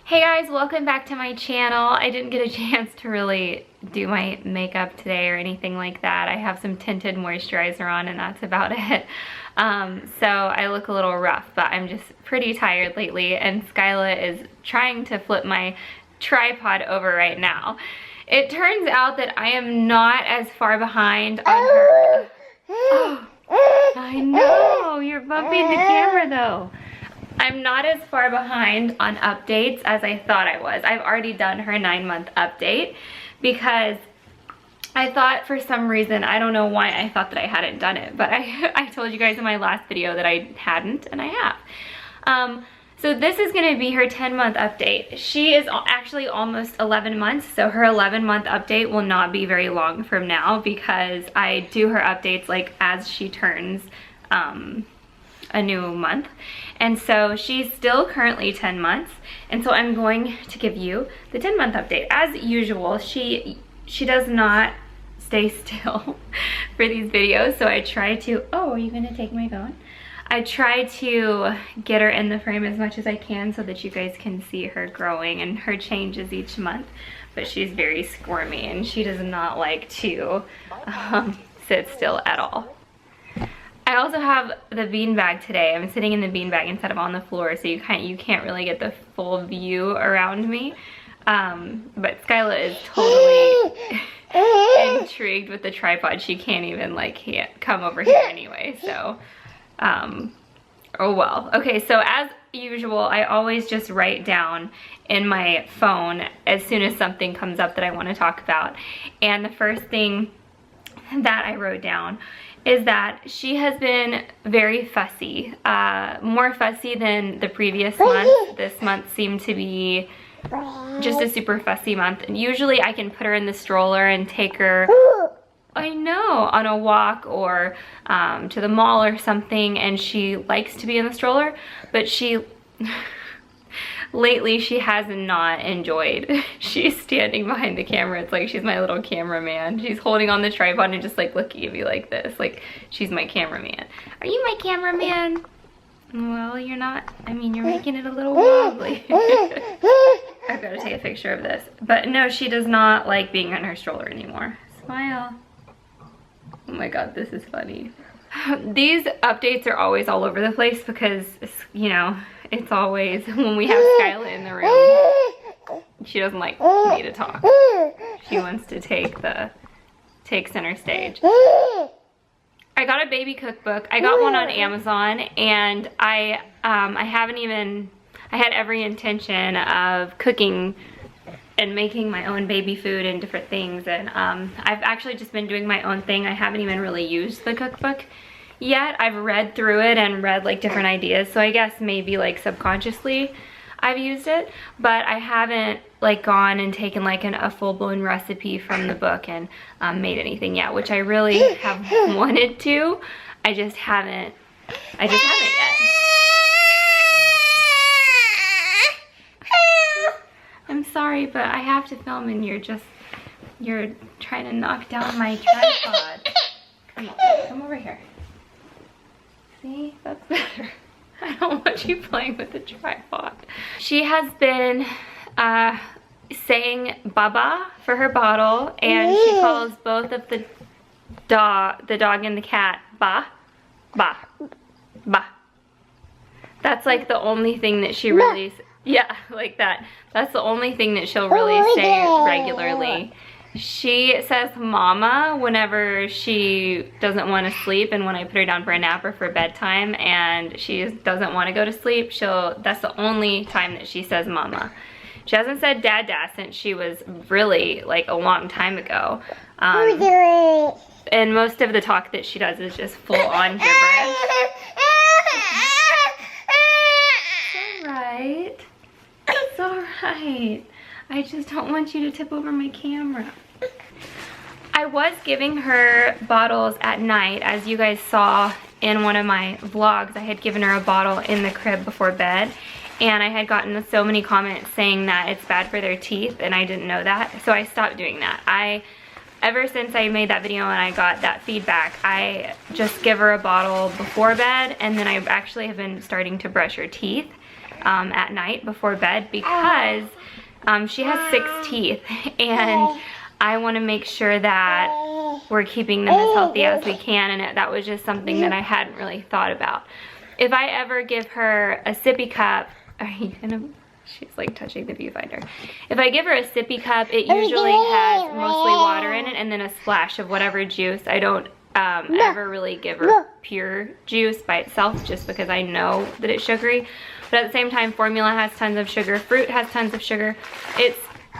Hey guys, welcome back to my channel. I didn't get a chance to really do my makeup today or anything like that. I have some tinted moisturizer on and that's about it. So I look a little rough, but I'm just pretty tired lately, and Skyla is trying to flip my tripod over right now. It turns out that I am not as far behind on her. Oh, I know, you're bumping the camera though. I'm not as far behind on updates as I thought I was. I've already done her 9-month update because I thought for some reason, I don't know why I thought that I hadn't done it, but I told you guys in my last video that I hadn't, and I have. So this is gonna be her 10-month update. She is actually almost 11 months, so her 11-month update will not be very long from now because I do her updates like as she turns a new month. And so she's still currently 10 months, and so I'm going to give you the 10-month update. As usual, she does not stay still for these videos, so I try to, oh, are you gonna take my phone? I try to get her in the frame as much as I can so that you guys can see her growing and her changes each month, but she's very squirmy and she does not like to sit still at all. I also have the beanbag today. I'm sitting in the beanbag instead of on the floor, so you can't really get the full view around me. But Skyla is totally intrigued with the tripod. She can't even can't come over here anyway, so oh well. Okay, so as usual, I always just write down in my phone as soon as something comes up that I want to talk about. And the first thing that I wrote down is that she has been very fussy, more fussy than the previous month. This month seemed to be just a super fussy month. And usually I can put her in the stroller and take her, I know, on a walk or to the mall or something, and she likes to be in the stroller, but lately she has not enjoyed. She's standing behind the camera. It's like she's my little cameraman. She's holding on the tripod and just looking at me like this, like she's my cameraman. Are you my cameraman? Well, you're not. I mean, you're making it a little wobbly. I've got to take a picture of this. But no, she does not like being in her stroller anymore. Smile. Oh my god, this is funny. These updates are always all over the place because, you know, it's always when we have Skyla in the room, she doesn't like me to talk. She wants to take center stage. I got a baby cookbook. I got one on Amazon, and I had every intention of cooking and making my own baby food and different things, and I've actually just been doing my own thing. I haven't even really used the cookbook yet. I've read through it and read different ideas, so I guess maybe subconsciously I've used it, but I haven't gone and taken a full-blown recipe from the book and made anything yet, which I really have wanted to. I just haven't yet. I'm sorry, but I have to film and you're trying to knock down my tripod. Come on, come over here. See, that's better. I don't want you playing with the tripod. She has been saying baba for her bottle, and she calls both of the dog and the cat ba, ba, ba. That's the only thing that she really, yeah, like that. That's the only thing that she'll really say regularly. She says mama whenever she doesn't want to sleep, and when I put her down for a nap or for bedtime and she doesn't want to go to sleep, that's the only time that she says mama. She hasn't said dada since she was really a long time ago. And most of the talk that she does is just full on gibberish. It's alright. It's alright. I just don't want you to tip over my camera. I was giving her bottles at night, as you guys saw in one of my vlogs. I had given her a bottle in the crib before bed, and I had gotten so many comments saying that it's bad for their teeth, and I didn't know that, so I stopped doing that. Ever since I made that video and I got that feedback, I just give her a bottle before bed, and then I actually have been starting to brush her teeth. at night before bed because she has 6 teeth and I want to make sure that we're keeping them as healthy as we can, and that was just something that I hadn't really thought about. If I ever give her a sippy cup, are you gonna, she's like touching the viewfinder. If I give her a sippy cup, it usually has mostly water in it and then a splash of whatever juice. I don't ever really give her pure juice by itself just because I know that it's sugary. But at the same time, formula has tons of sugar, fruit has tons of sugar.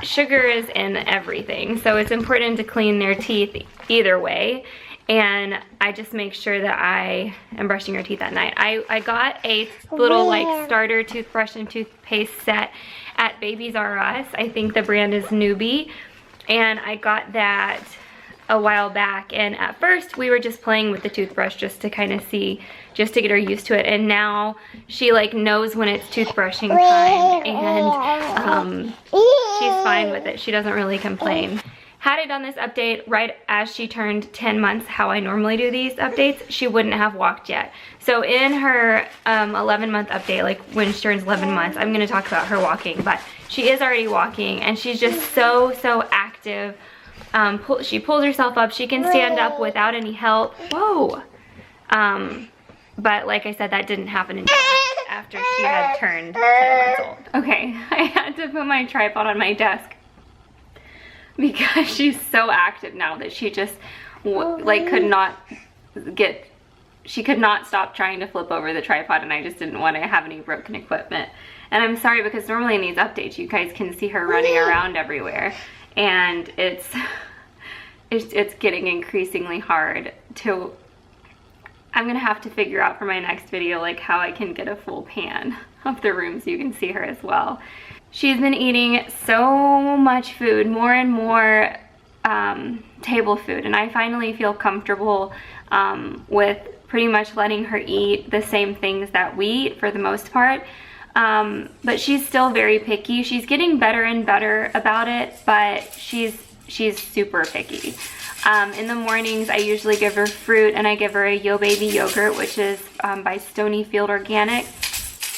Sugar is in everything, so it's important to clean their teeth either way. And I just make sure that I am brushing her teeth at night. I got a little like starter toothbrush and toothpaste set at Babies R Us. I think the brand is Newbie, and I got that a while back, and at first we were just playing with the toothbrush just to kind of see, just to get her used to it, and now she like knows when it's toothbrushing time, and she's fine with it. She doesn't really complain. Had I done this update right as she turned 10 months, how I normally do these updates, she wouldn't have walked yet. So in her 11-month update, like when she turns 11 months, I'm gonna talk about her walking, but she is already walking and she's just so active. She pulls herself up. She can stand up without any help. Whoa. But like I said, that didn't happen until after she had turned 10 months old. Okay, I had to put my tripod on my desk because she's so active now that she just like she could not stop trying to flip over the tripod, and I just didn't want to have any broken equipment. And I'm sorry, because normally in these updates you guys can see her running around everywhere, and it's getting increasingly hard to, I'm gonna have to figure out for my next video like how I can get a full pan of the room so you can see her as well. She's been eating so much food, more and more table food, and I finally feel comfortable with pretty much letting her eat the same things that we eat for the most part. But she's still very picky. She's getting better and better about it, but she's super picky. In the mornings, I usually give her fruit, and I give her a Yo Baby yogurt, which is by Stonyfield Organic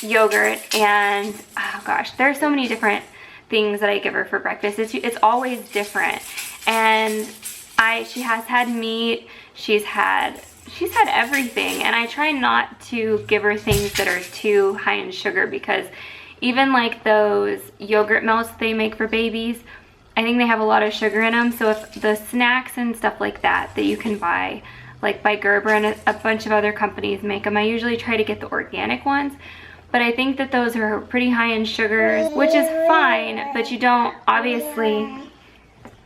yogurt. And oh gosh, there are so many different things that I give her for breakfast. It's always different. And she has had meat. She's had everything, and I try not to give her things that are too high in sugar, because even like those yogurt melts they make for babies, I think they have a lot of sugar in them. So if the snacks and stuff like that you can buy, like by Gerber and a bunch of other companies make them, I usually try to get the organic ones. But I think that those are pretty high in sugars, which is fine, but you don't, obviously,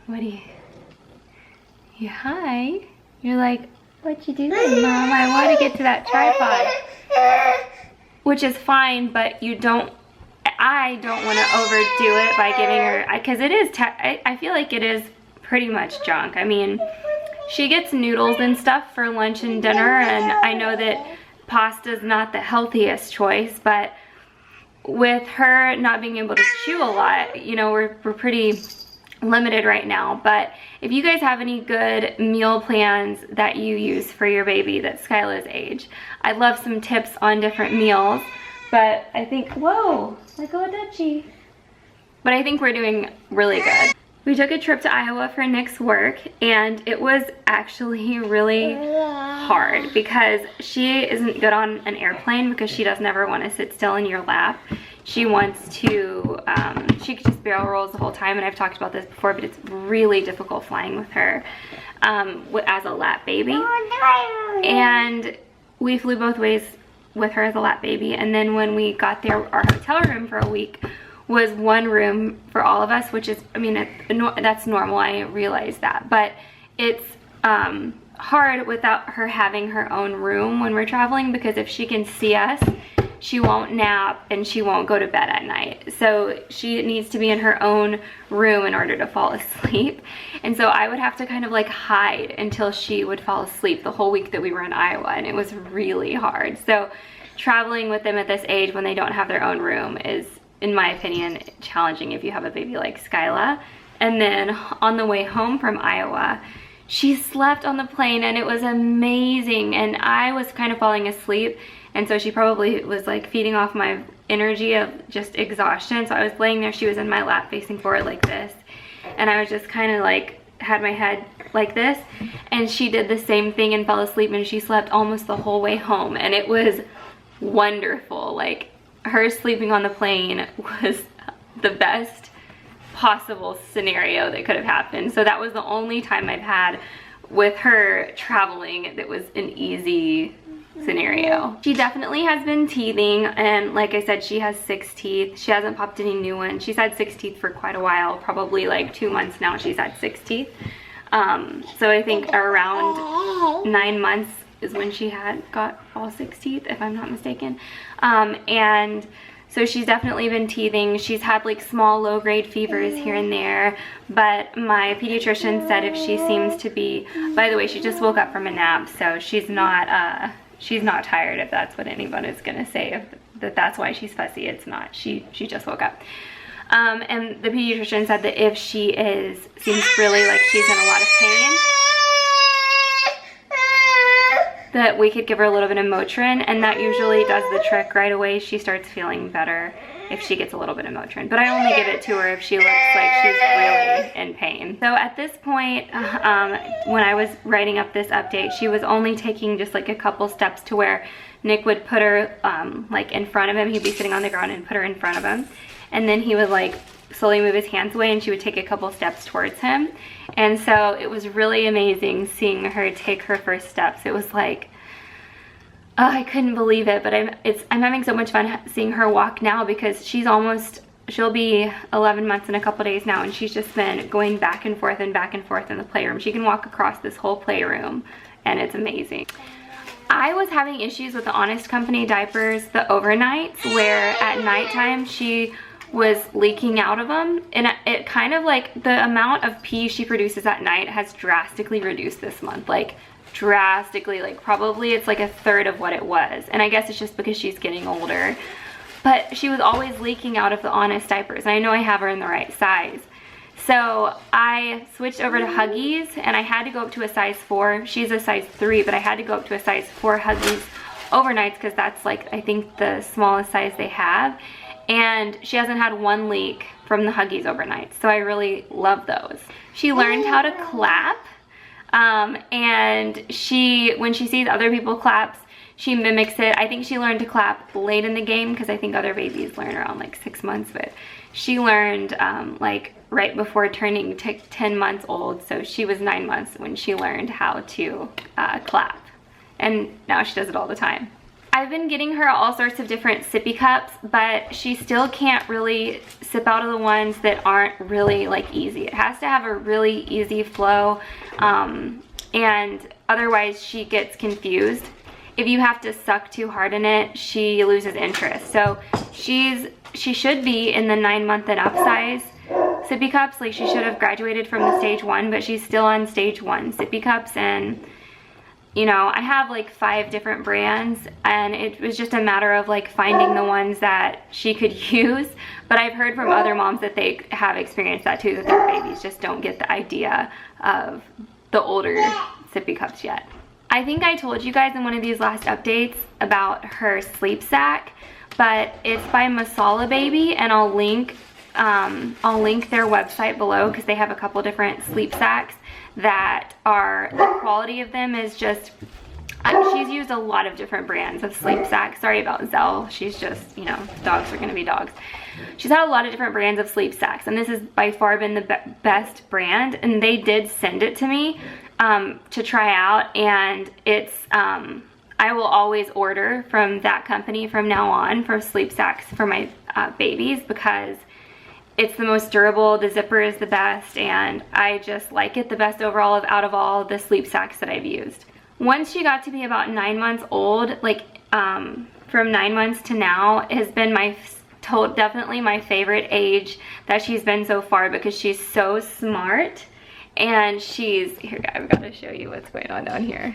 what do you hi? You're like, what you doing, Mom? I want to get to that tripod. Which is fine, but I don't want to overdo it by giving her, because it is, I feel like it is pretty much junk. I mean, she gets noodles and stuff for lunch and dinner, and I know that pasta's not the healthiest choice, but with her not being able to chew a lot, you know, we're pretty limited right now. But if you guys have any good meal plans that you use for your baby that's Skyla's age, I'd love some tips on different meals. But I think, whoa, let go of Dutchie. But I think we're doing really good. We took a trip to Iowa for Nick's work, and it was actually really hard because she isn't good on an airplane because she doesn't ever want to sit still in your lap. She wants to, she just barrel rolls the whole time, and I've talked about this before, but it's really difficult flying with her as a lap baby. And we flew both ways with her as a lap baby, and then when we got there, our hotel room for a week was one room for all of us, which is, I mean, that's normal, I realize that, but it's hard without her having her own room when we're traveling, because if she can see us, she won't nap and she won't go to bed at night. So she needs to be in her own room in order to fall asleep. And so I would have to kind of like hide until she would fall asleep the whole week that we were in Iowa, and it was really hard. So traveling with them at this age when they don't have their own room is, in my opinion, challenging if you have a baby like Skyla. And then on the way home from Iowa, she slept on the plane, and it was amazing, and I was kind of falling asleep, and so she probably was like feeding off my energy of just exhaustion. So I was laying there, she was in my lap facing forward like this, and I was just kind of like, had my head like this, and she did the same thing and fell asleep, and she slept almost the whole way home, and it was wonderful. Like, her sleeping on the plane was the best possible scenario that could have happened. So that was the only time I've had with her traveling that was an easy scenario. She definitely has been teething, and like I said, she has 6 teeth. She hasn't popped any new ones. She's had 6 teeth for quite a while, probably like 2 months now she's had 6 teeth. So I think around 9 months is when she had got all 6 teeth, if I'm not mistaken. And so she's definitely been teething. She's had like small low-grade fevers here and there, but my pediatrician said if she seems to be, by the way, she just woke up from a nap, so she's not tired, if that's what anyone is gonna say, if that's why she's fussy. It's not. She just woke up. And the pediatrician said that if she seems really like she's in a lot of pain, that we could give her a little bit of Motrin, and that usually does the trick right away. She starts feeling better if she gets a little bit of Motrin, but I only give it to her if she looks like she's really in pain. So at this point, when I was writing up this update, she was only taking just like a couple steps to where Nick would put her like in front of him. He'd be sitting on the ground and put her in front of him, and then he would like slowly move his hands away, and she would take a couple steps towards him. And so it was really amazing seeing her take her first steps. It was like, oh, I couldn't believe it. But I'm having so much fun seeing her walk now, because she'll be 11 months in a couple days now, and she's just been going back and forth in the playroom. She can walk across this whole playroom, and it's amazing. I was having issues with the Honest Company diapers, the overnights, where at nighttime she was leaking out of them, and it kind of like, the amount of pee she produces at night has drastically reduced this month, like drastically, like probably it's like a third of what it was. And I guess it's just because she's getting older, but she was always leaking out of the Honest diapers, and I know I have her in the right size. So I switched over to Huggies, and I had to go up to a size 4. She's a size 3, but I had to go up to a size 4 Huggies overnights, because that's like, I think, the smallest size they have. And she hasn't had 1 leak from the Huggies overnight, so I really love those. She learned how to clap, and when she sees other people clap, she mimics it. I think she learned to clap late in the game, because I think other babies learn around like 6 months, but she learned like right before turning 10 months old, so she was 9 months when she learned how to clap, and now she does it all the time. I've been getting her all sorts of different sippy cups, but she still can't really sip out of the ones that aren't really like easy. It has to have a really easy flow, and otherwise she gets confused. If you have to suck too hard in it, she loses interest. So she should be in the 9-month and up size sippy cups. Like, she should have graduated from the stage 1, but she's still on stage 1 sippy cups. And you know, I have like 5 different brands, and it was just a matter of like finding the ones that she could use. But I've heard from other moms that they have experienced that too, that their babies just don't get the idea of the older sippy cups yet. I think I told you guys in one of these last updates about her sleep sack, but it's by Masala Baby, and I'll link their website below, because they have a couple different sleep sacks that are, the quality of them is just, she's used a lot of different brands of sleep sacks. Sorry about Zell, she's just, you know, dogs are gonna be dogs. She's had a lot of different brands of sleep sacks, and this has by far been the best brand, and they did send it to me to try out, and it's, I will always order from that company from now on for sleep sacks for my babies, because it's the most durable, the zipper is the best, and I just like it the best overall out of all the sleep sacks that I've used. Once she got to be about 9 months old, like from 9 months to now, has been definitely my favorite age that she's been so far, because she's so smart, and here, I've got to show you what's going on down here.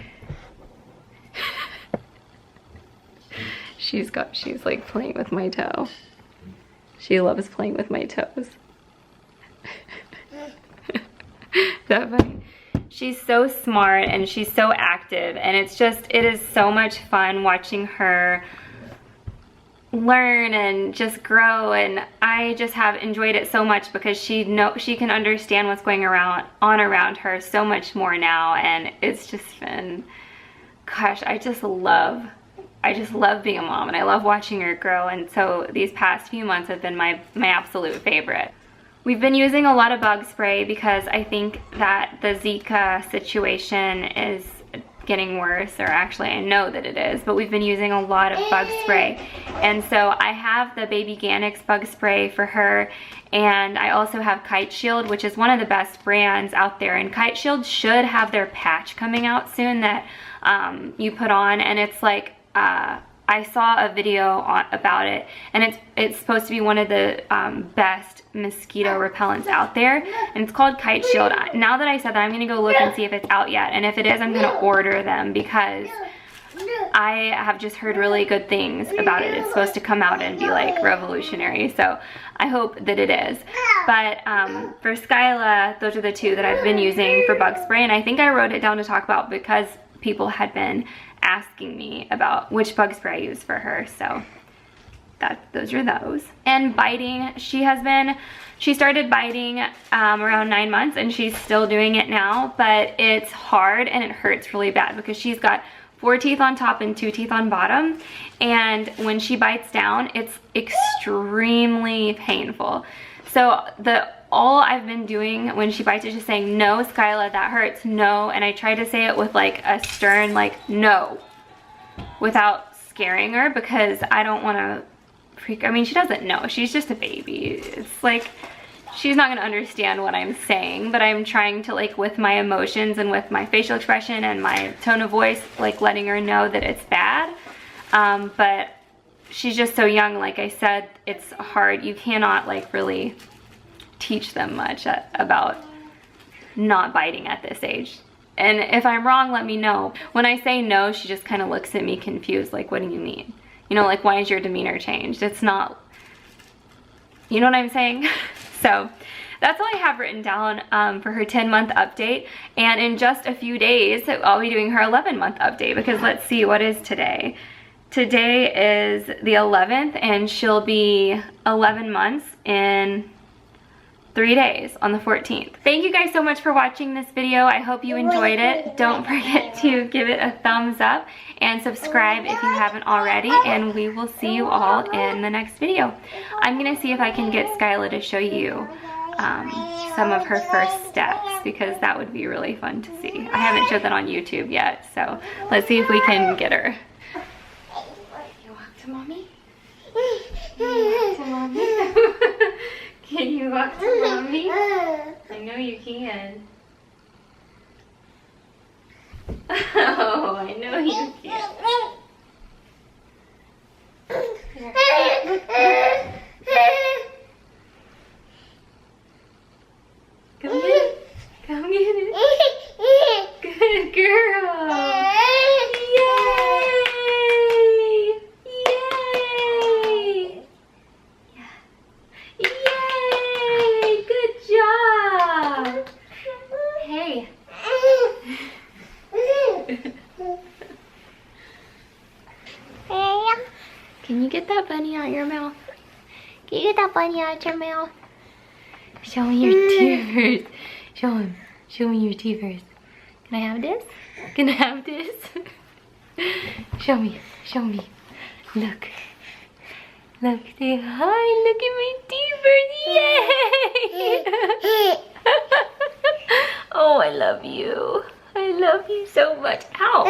She's like playing with my toe. She loves playing with my toes. That funny? She's so smart, and she's so active, and it is so much fun watching her learn and just grow, and I just have enjoyed it so much because she can understand what's going on around her so much more now, and it's just been, gosh, I just love being a mom, and I love watching her grow. And so these past few months have been my absolute favorite. We've been using a lot of bug spray because I think that the Zika situation is getting worse, or actually I know that it is, but we've been using a lot of bug spray. And so I have the Baby Ganix bug spray for her, and I also have Kite Shield, which is one of the best brands out there, and Kite Shield should have their patch coming out soon that you put on, and it's like I saw a video about it, and it's supposed to be one of the best mosquito repellents out there, and it's called Kite Shield. Now that I said that, I'm gonna go look and see if it's out yet, and if it is, I'm gonna order them because I have just heard really good things about it. It's supposed to come out and be like revolutionary, so I hope that it is. But for Skyla, those are the two that I've been using for bug spray, and I think I wrote it down to talk about because people had been asking me about which bug spray I use for her, so those are those. And biting, she started biting around 9 months, and she's still doing it now, but it's hard and it hurts really bad because she's got 4 teeth on top and 2 teeth on bottom, and when she bites down, it's extremely painful. So all I've been doing when she bites is just saying, no, Skyla, that hurts, no, and I try to say it with like a stern, like, no, without scaring her, because I don't want to freak. I mean, she doesn't know, she's just a baby. It's like, she's not gonna understand what I'm saying, but I'm trying to, like, with my emotions and with my facial expression and my tone of voice, like, letting her know that it's bad. But she's just so young, like I said, it's hard. You cannot, like, really teach them much about not biting at this age. And if I'm wrong, let me know. When I say no, she just kind of looks at me confused, like, what do you mean? You know, like, why is your demeanor changed? It's not, you know what I'm saying? So that's all I have written down for her 10-month update. And in just a few days, I'll be doing her 11-month update, because let's see, what is today? Today is the 11th, and she'll be 11 months in 3 days on the 14th. Thank you guys so much for watching this video. I hope you enjoyed it. Don't forget to give it a thumbs up and subscribe if you haven't already, and we will see you all in the next video. I'm gonna see if I can get Skyla to show you some of her first steps, because that would be really fun to see. I haven't showed that on YouTube yet, so let's see if we can get her. You walk to mommy? You walk to mommy? Can you walk to mommy? I know you can. Oh, I know you can. Come get it. Come get it. Good girl. Yay! Yay! Yay! Good job. Hey. Can you get that bunny out your mouth? Can you get that bunny out your mouth? Show me your teeth first. Show him. Show me your teeth first. Can I have this? Can I have this? Show me. Show me. Look. Look. Say hi. Look at my teeth first. Yay! Oh, I love you. I love you so much. Ow.